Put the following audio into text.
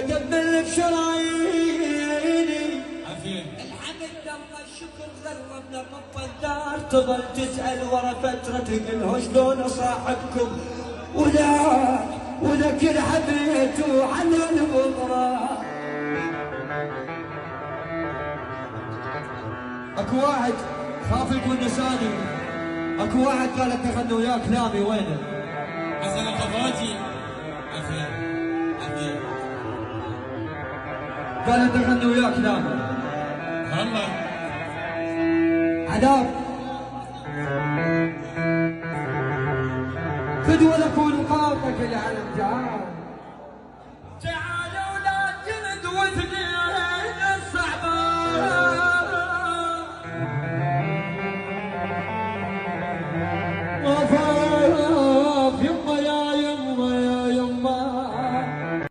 دبل بشراييني الحمد لله الشكر ذربنا رب الدار تظل تسأل ورا فترة تقلها شلون صاحبكم وذاك حبيته على البضرة. اكو واحد خاف يقول نساني، اكو واحد قال اتخذنا وياه كلامي وينه؟ حسن الخفاجي عافية عافية قال اتخذنا وياه كلامي والله عذاب فدوى لك ونقاطك العالم جعان